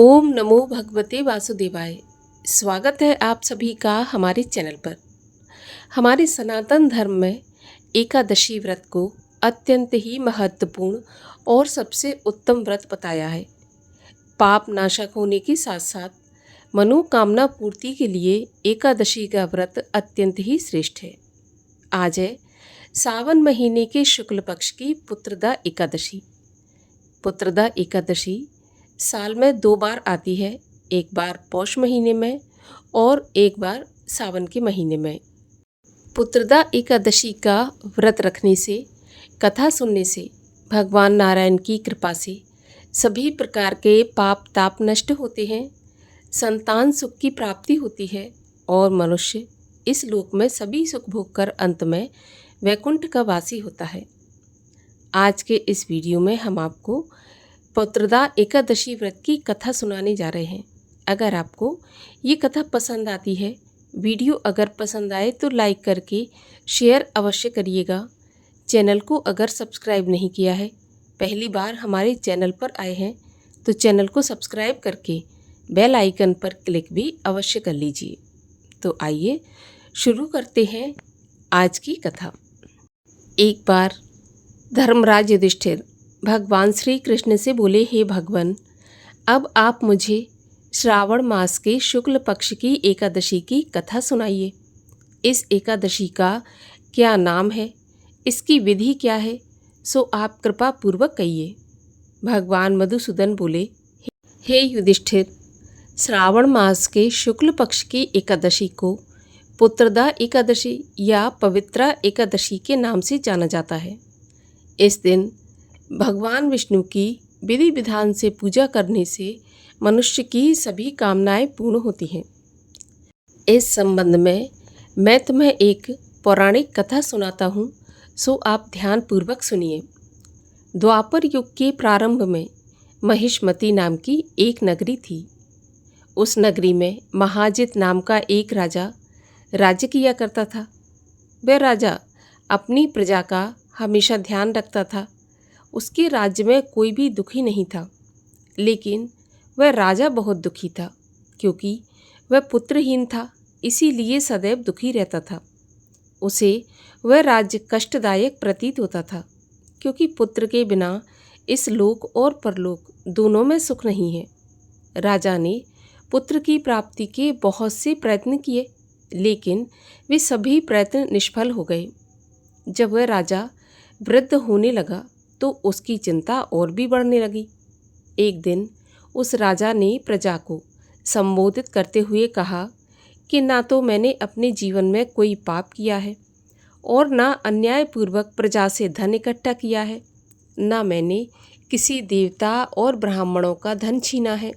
ओम नमो भगवते वासुदेवाय। स्वागत है आप सभी का हमारे चैनल पर। हमारे सनातन धर्म में एकादशी व्रत को अत्यंत ही महत्वपूर्ण और सबसे उत्तम व्रत बताया है। पाप नाशक होने के साथ साथ मनोकामना पूर्ति के लिए एकादशी का व्रत अत्यंत ही श्रेष्ठ है। आज है सावन महीने के शुक्ल पक्ष की पुत्रदा एकादशी। पुत्रदा एकादशी साल में 2 बार आती है, एक बार पौष महीने में और एक बार सावन के महीने में। पुत्रदा एकादशी का व्रत रखने से, कथा सुनने से भगवान नारायण की कृपा से सभी प्रकार के पाप ताप नष्ट होते हैं, संतान सुख की प्राप्ति होती है और मनुष्य इस लोक में सभी सुख भोग कर अंत में वैकुंठ का वासी होता है। आज के इस वीडियो में हम आपको पुत्रदा एकादशी व्रत की कथा सुनाने जा रहे हैं। अगर आपको ये कथा पसंद आती है, वीडियो अगर पसंद आए तो लाइक करके शेयर अवश्य करिएगा। चैनल को अगर सब्सक्राइब नहीं किया है, पहली बार हमारे चैनल पर आए हैं तो चैनल को सब्सक्राइब करके बेल आइकन पर क्लिक भी अवश्य कर लीजिए। तो आइए शुरू करते हैं आज की कथा। एक बार धर्मराज युधिष्ठिर भगवान श्री कृष्ण से बोले, हे भगवान, अब आप मुझे श्रावण मास के शुक्ल पक्ष की एकादशी की कथा सुनाइए। इस एकादशी का क्या नाम है, इसकी विधि क्या है, सो आप कृपा पूर्वक कहिए। भगवान मधुसूदन बोले, हे युधिष्ठिर, श्रावण मास के शुक्ल पक्ष की एकादशी को पुत्रदा एकादशी या पवित्रा एकादशी के नाम से जाना जाता है। इस दिन भगवान विष्णु की विधि विधान से पूजा करने से मनुष्य की सभी कामनाएं पूर्ण होती हैं। इस संबंध में मैं तुम्हें एक पौराणिक कथा सुनाता हूँ, सो आप ध्यान पूर्वक सुनिए। द्वापर युग के प्रारंभ में महिष्मति नाम की एक नगरी थी। उस नगरी में महाजित नाम का एक राजा राज्य किया करता था। वह राजा अपनी प्रजा का हमेशा ध्यान रखता था। उसके राज्य में कोई भी दुखी नहीं था, लेकिन वह राजा बहुत दुखी था क्योंकि वह पुत्रहीन था, इसीलिए सदैव दुखी रहता था। उसे वह राज्य कष्टदायक प्रतीत होता था क्योंकि पुत्र के बिना इस लोक और परलोक दोनों में सुख नहीं है। राजा ने पुत्र की प्राप्ति के बहुत से प्रयत्न किए, लेकिन वे सभी प्रयत्न निष्फल हो गए। जब वह राजा वृद्ध होने लगा तो उसकी चिंता और भी बढ़ने लगी। एक दिन उस राजा ने प्रजा को संबोधित करते हुए कहा कि ना तो मैंने अपने जीवन में कोई पाप किया है और ना अन्यायपूर्वक प्रजा से धन इकट्ठा किया है, ना मैंने किसी देवता और ब्राह्मणों का धन छीना है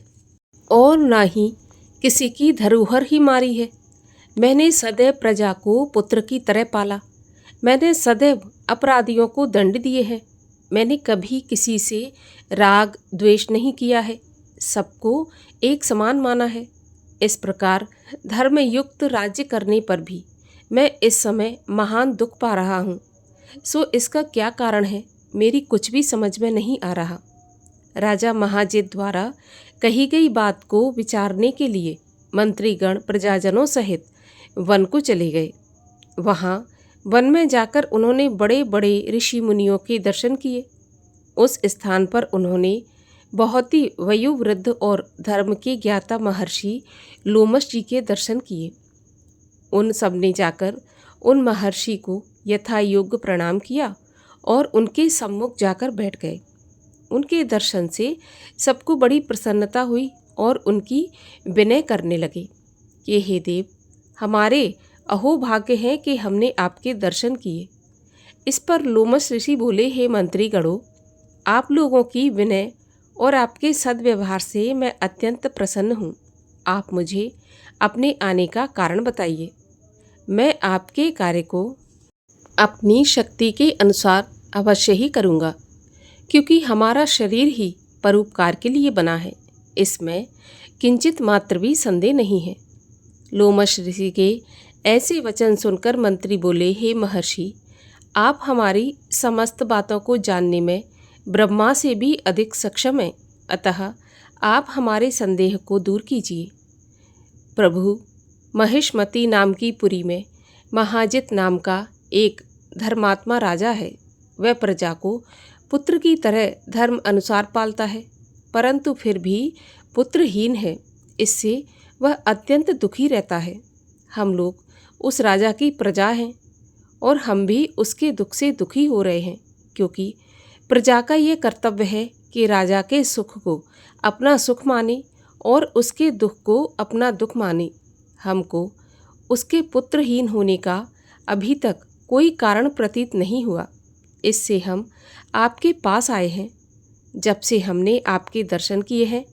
और ना ही किसी की धरोहर ही मारी है। मैंने सदैव प्रजा को पुत्र की तरह पाला। मैंने सदैव अपराधियों को दंड दिए हैं। मैंने कभी किसी से राग द्वेष नहीं किया है, सबको एक समान माना है। इस प्रकार धर्मयुक्त राज्य करने पर भी मैं इस समय महान दुख पा रहा हूँ। सो इसका क्या कारण है, मेरी कुछ भी समझ में नहीं आ रहा। राजा महाजित द्वारा कही गई बात को विचारने के लिए मंत्रीगण प्रजाजनों सहित वन को चले गए। वहाँ वन में जाकर उन्होंने बड़े बड़े ऋषि मुनियों के दर्शन किए। उस स्थान पर उन्होंने बहुत ही वयोवृद्ध और धर्म के ज्ञाता महर्षि लोमश जी के दर्शन किए। उन सब ने जाकर उन महर्षि को यथा योग्य प्रणाम किया और उनके सम्मुख जाकर बैठ गए। उनके दर्शन से सबको बड़ी प्रसन्नता हुई और उनकी विनय करने लगे कि हे देव, हमारे अहोभाग्य है कि हमने आपके दर्शन किए। इस पर लोमश ऋषि बोले, हे मंत्रीगणों, आप लोगों की विनय और आपके सद्व्यवहार से मैं अत्यंत प्रसन्न हूँ। आप मुझे अपने आने का कारण बताइए। मैं आपके कार्य को अपनी शक्ति के अनुसार अवश्य ही करूँगा, क्योंकि हमारा शरीर ही परोपकार के लिए बना है, इसमें किंचित मात्र भी संदेह नहीं है। लोमश ऋषि के ऐसे वचन सुनकर मंत्री बोले, हे महर्षि, आप हमारी समस्त बातों को जानने में ब्रह्मा से भी अधिक सक्षम हैं, अतः आप हमारे संदेह को दूर कीजिए। प्रभु, महिष्मती नाम की पुरी में महाजित नाम का एक धर्मात्मा राजा है। वह प्रजा को पुत्र की तरह धर्म अनुसार पालता है, परंतु फिर भी पुत्रहीन है। इससे वह अत्यंत दुखी रहता है। हम लोग उस राजा की प्रजा हैं और हम भी उसके दुख से दुखी हो रहे हैं, क्योंकि प्रजा का ये कर्तव्य है कि राजा के सुख को अपना सुख माने और उसके दुख को अपना दुख माने। हमको उसके पुत्रहीन होने का अभी तक कोई कारण प्रतीत नहीं हुआ। इससे हम आपके पास आए हैं। जब से हमने आपके दर्शन किए हैं,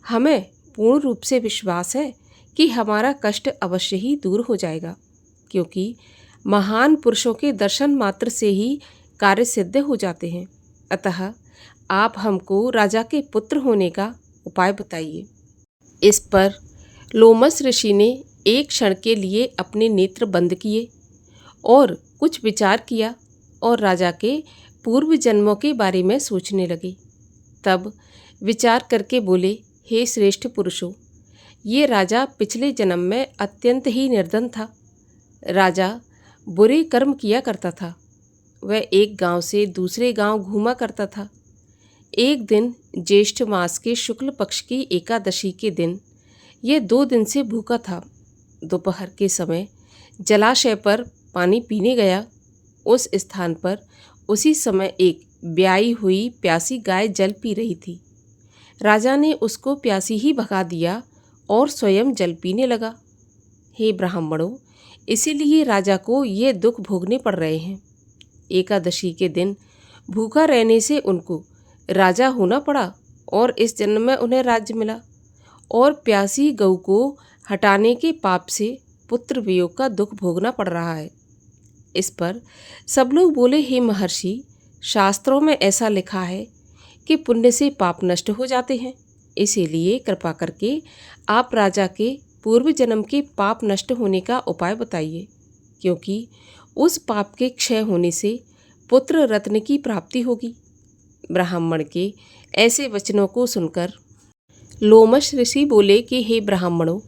हमें पूर्ण रूप से विश्वास है कि हमारा कष्ट अवश्य ही दूर हो जाएगा, क्योंकि महान पुरुषों के दर्शन मात्र से ही कार्य सिद्ध हो जाते हैं। अतः आप हमको राजा के पुत्र होने का उपाय बताइए। इस पर लोमस ऋषि ने एक क्षण के लिए अपने नेत्र बंद किए और कुछ विचार किया और राजा के पूर्व जन्मों के बारे में सोचने लगे। तब विचार करके बोले, हे श्रेष्ठ पुरुषों, ये राजा पिछले जन्म में अत्यंत ही निर्धन था। राजा बुरे कर्म किया करता था। वह एक गांव से दूसरे गांव घूमा करता था। एक दिन ज्येष्ठ मास के शुक्ल पक्ष की एकादशी के दिन यह 2 दिन से भूखा था। दोपहर के समय जलाशय पर पानी पीने गया। उस स्थान पर उसी समय एक ब्याई हुई प्यासी गाय जल पी रही थी। राजा ने उसको प्यासी ही भगा दिया और स्वयं जल पीने लगा। हे ब्राह्मणों, इसीलिए राजा को ये दुख भोगने पड़ रहे हैं। एकादशी के दिन भूखा रहने से उनको राजा होना पड़ा और इस जन्म में उन्हें राज्य मिला, और प्यासी गऊ को हटाने के पाप से पुत्र वियोग का दुख भोगना पड़ रहा है। इस पर सब लोग बोले, हे महर्षि, शास्त्रों में ऐसा लिखा है कि पुण्य से पाप नष्ट हो जाते हैं। इसीलिए कृपा करके आप राजा के पूर्व जन्म के पाप नष्ट होने का उपाय बताइए, क्योंकि उस पाप के क्षय होने से पुत्र रत्न की प्राप्ति होगी। ब्राह्मण के ऐसे वचनों को सुनकर लोमश ऋषि बोले कि हे ब्राह्मणों,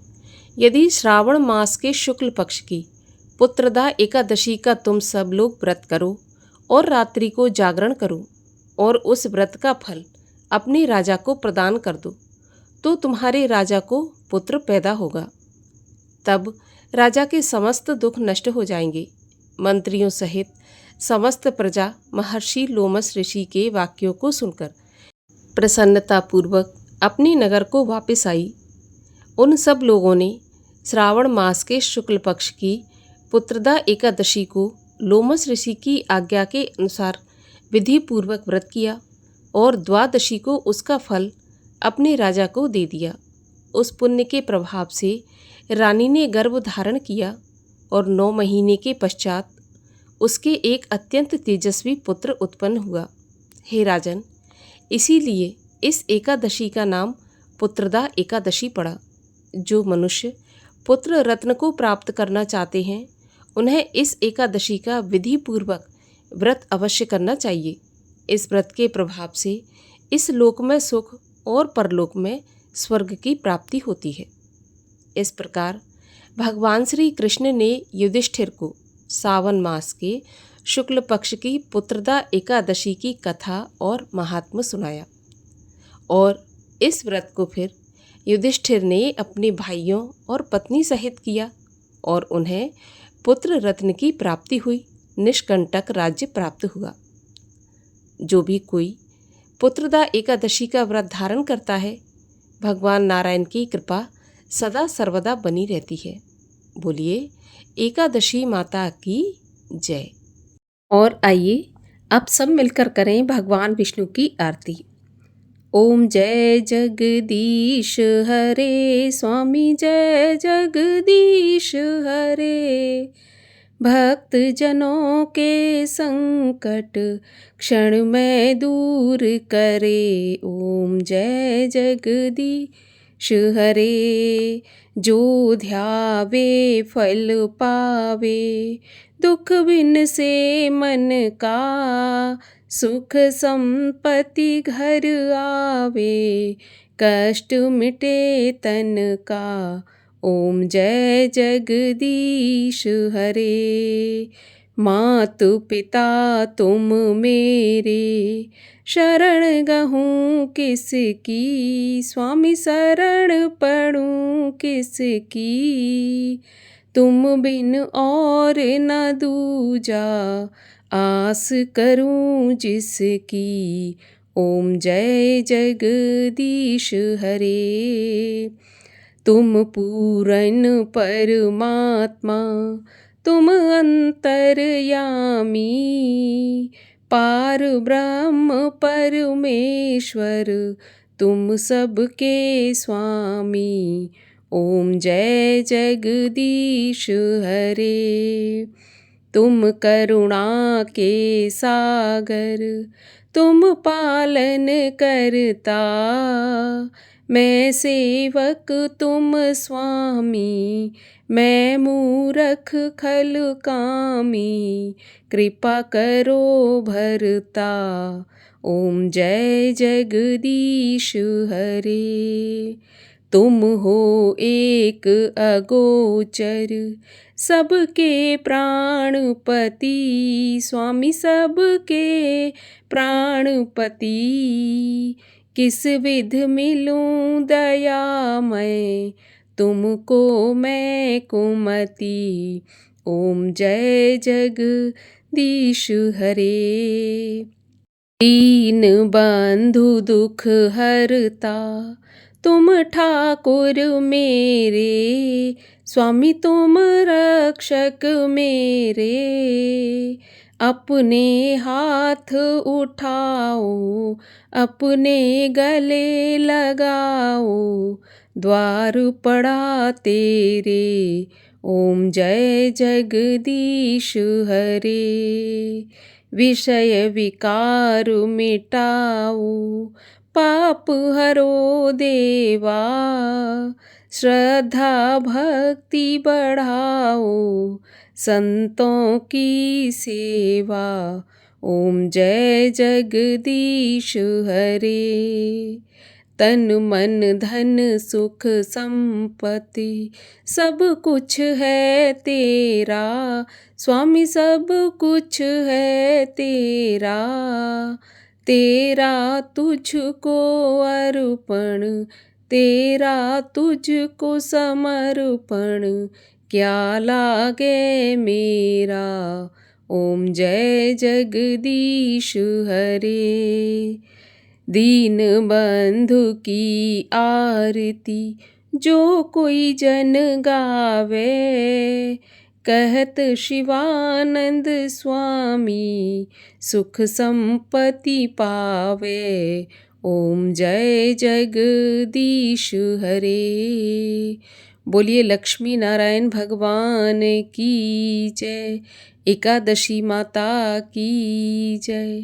यदि श्रावण मास के शुक्ल पक्ष की पुत्रदा एकादशी का तुम सब लोग व्रत करो और रात्रि को जागरण करो और उस व्रत का फल अपने राजा को प्रदान कर दो, तो तुम्हारे राजा को पुत्र पैदा होगा। तब राजा के समस्त दुख नष्ट हो जाएंगे। मंत्रियों सहित समस्त प्रजा महर्षि लोमस ऋषि के वाक्यों को सुनकर प्रसन्नतापूर्वक अपने नगर को वापस आई। उन सब लोगों ने श्रावण मास के शुक्ल पक्ष की पुत्रदा एकादशी को लोमस ऋषि की आज्ञा के अनुसार विधि पूर्वक व्रत किया और द्वादशी को उसका फल अपने राजा को दे दिया। उस पुण्य के प्रभाव से रानी ने गर्भ धारण किया और 9 महीने के पश्चात उसके एक अत्यंत तेजस्वी पुत्र उत्पन्न हुआ। हे राजन, इसीलिए इस एकादशी का नाम पुत्रदा एकादशी पड़ा। जो मनुष्य पुत्र रत्न को प्राप्त करना चाहते हैं, उन्हें इस एकादशी का विधि पूर्वक व्रत अवश्य करना चाहिए। इस व्रत के प्रभाव से इस लोक में सुख और परलोक में स्वर्ग की प्राप्ति होती है। इस प्रकार भगवान श्री कृष्ण ने युधिष्ठिर को सावन मास के शुक्ल पक्ष की पुत्रदा एकादशी की कथा और महात्म्य सुनाया, और इस व्रत को फिर युधिष्ठिर ने अपने भाइयों और पत्नी सहित किया और उन्हें पुत्र रत्न की प्राप्ति हुई। निष्कंटक राज्य प्राप्त हुआ। जो भी कोई पुत्रदा एकादशी का व्रत धारण करता है, भगवान नारायण की कृपा सदा सर्वदा बनी रहती है। बोलिए एकादशी माता की जय। और आइए अब सब मिलकर करें भगवान विष्णु की आरती। ओम जय जगदीश हरे स्वामी, जय जगदीश हरे। भक्त जनों के संकट क्षण में दूर करे। ओम जय जगदीश हरे। जो ध्यावे फल पावे, दुख बिन से मन का। सुख संपत्ति घर आवे, कष्ट मिटे तन का। ओम जय जगदीश हरे। मातु पिता तुम मेरे, शरण गहूँ किसकी। स्वामी शरण पढ़ूँ किसकी। तुम बिन और न दूजा, आस करूं जिसकी। ओम जय जगदीश हरे। तुम पूरन परमात्मा, तुम अंतर्यामी। पार ब्रह्म परमेश्वर, तुम सबके स्वामी। ओम जय जगदीश हरे। तुम करुणा के सागर, तुम पालन करता। मैं सेवक तुम स्वामी, मैं मूरख खल कामी। कृपा करो भरता। ओम जय जगदीश हरे। तुम हो एक अगोचर, सबके प्राणपति। स्वामी सबके प्राणपति। किस विध मिलूं दयामय, तुमको मैं कुमति। ओम जय जगदीश हरे। दीन बंधु दुख हरता, तुम ठाकुर मेरे। स्वामी तुम रक्षक मेरे। अपने हाथ उठाओ, अपने गले लगाओ। द्वार पड़ा तेरे। ओम जय जगदीश हरे। विषय विकार मिटाओ, पाप हरो देवा। श्रद्धा भक्ति बढ़ाओ, संतों की सेवा। ओम जय जगदीश हरे। तन मन धन सुख संपत्ति, सब कुछ है तेरा। स्वामी सब कुछ है तेरा। तेरा तुझको अर्पण, तेरा तुझको समर्पण। क्या लागे मेरा। ओम जय जगदीश हरे। दीन बंधु की आरती, जो कोई जन गावे। कहत शिवानंद स्वामी, सुख संपत्ति पावे। ओम जय जगदीश हरे। बोलिए लक्ष्मी नारायण भगवान की जय। एकादशी माता की जय।